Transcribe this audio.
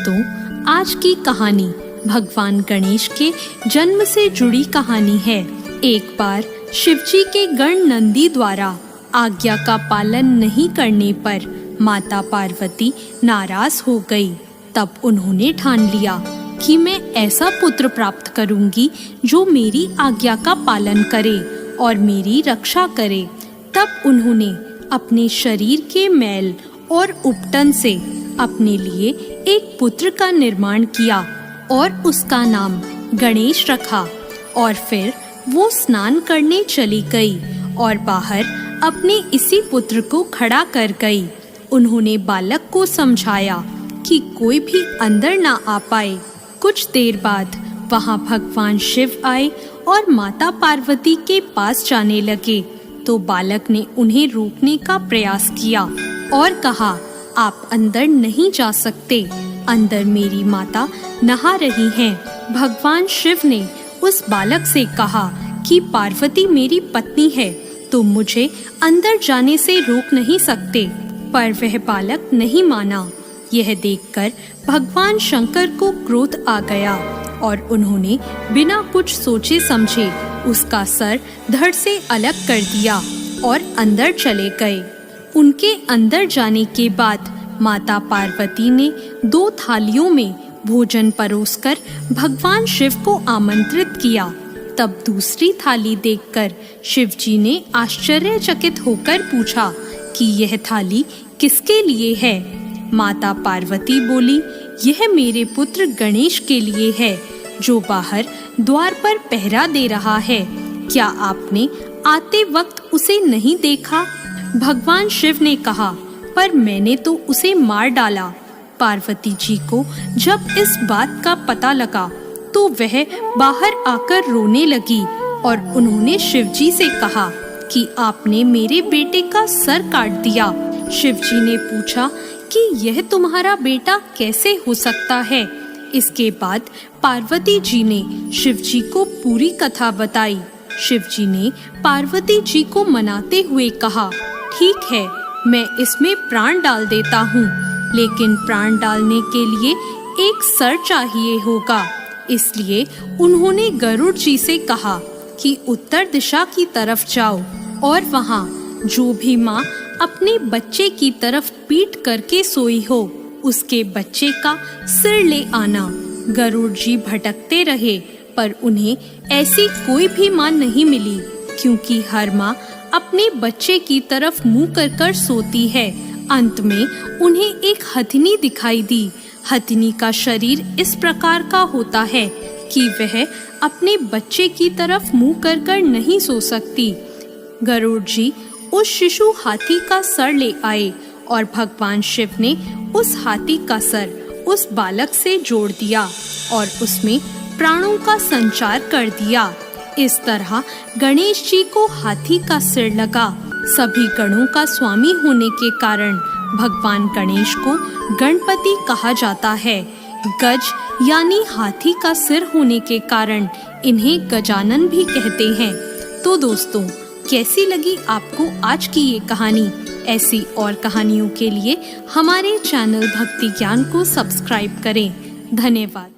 दोस्तों, आज की कहानी भगवान गणेश के जन्म से जुड़ी कहानी है। एक बार शिवजी के गण नंदी द्वारा आज्ञा का पालन नहीं करने पर माता पार्वती नाराज हो गई। तब उन्होंने ठान लिया कि मैं ऐसा पुत्र प्राप्त करूंगी जो मेरी आज्ञा का पालन करे और मेरी रक्षा करे। तब उन्होंने अपने शरीर के मैल और उपटन से अपने लिए एक पुत्र का निर्माण किया और उसका नाम गणेश रखा। और फिर वो स्नान करने चली गई और बाहर अपने इसी पुत्र को खड़ा कर गई। उन्होंने बालक को समझाया कि कोई भी अंदर ना आ पाए। कुछ देर बाद वहां भगवान शिव आए और माता पार्वती के पास जाने लगे तो बालक ने उन्हें रोकने का प्रयास किया और कहा, आप अंदर नहीं जा सकते, अंदर मेरी माता नहा रही हैं। भगवान शिव ने उस बालक से कहा कि पार्वती मेरी पत्नी है, तो मुझे अंदर जाने से रोक नहीं सकते। पर वह बालक नहीं माना। यह देखकर भगवान शंकर को क्रोध आ गया और उन्होंने बिना कुछ सोचे समझे उसका सर धड़ से अलग कर दिया और अंदर चले गए। उनके अंदर जाने के बाद माता पार्वती ने 2 थालियों में भोजन परोसकर भगवान शिव को आमंत्रित किया। तब दूसरी थाली देखकर शिवजी ने आश्चर्यचकित होकर पूछा कि यह थाली किसके लिए है। माता पार्वती बोली, यह मेरे पुत्र गणेश के लिए है जो बाहर द्वार पर पहरा दे रहा है। क्या आपने आते वक्त उसे नहीं देखा? भगवान शिव ने कहा, पर मैंने तो उसे मार डाला। पार्वती जी को जब इस बात का पता लगा तो वह बाहर आकर रोने लगी और उन्होंने शिवजी से कहा कि आपने मेरे बेटे का सर काट दिया। शिवजी ने पूछा कि यह तुम्हारा बेटा कैसे हो सकता है। इसके बाद पार्वती जी ने शिवजी को पूरी कथा बताई। शिवजी ने पार्वती जी को मनाते हुए कहा, ठीक है, मैं इसमें प्राण डाल देता हूँ, लेकिन प्राण डालने के लिए एक सर चाहिए होगा। इसलिए उन्होंने गरुड़ जी से कहा कि उत्तर दिशा की तरफ जाओ और वहाँ जो भी माँ अपने बच्चे की तरफ पीठ करके सोई हो उसके बच्चे का सिर ले आना। गरुड़ जी भटकते रहे पर उन्हें ऐसी कोई भी माँ नहीं मिली, क्योंकि हर माँ अपने बच्चे की तरफ मुंह कर कर सोती है। अंत में उन्हें एक हथिनी दिखाई दी। हथिनी का शरीर इस प्रकार का होता है कि वह अपने बच्चे की तरफ मुंह कर कर नहीं सो सकती। गरुड़ जी उस शिशु हाथी का सर ले आए और भगवान शिव ने उस हाथी का सर उस बालक से जोड़ दिया और उसमें प्राणों का संचार कर दिया। इस तरह गणेश जी को हाथी का सिर लगा। सभी गणों का स्वामी होने के कारण भगवान गणेश को गणपति कहा जाता है। गज यानी हाथी का सिर होने के कारण इन्हें गजानन भी कहते हैं। तो दोस्तों, कैसी लगी आपको आज की ये कहानी? ऐसी और कहानियों के लिए हमारे चैनल भक्ति ज्ञान को सब्सक्राइब करें। धन्यवाद।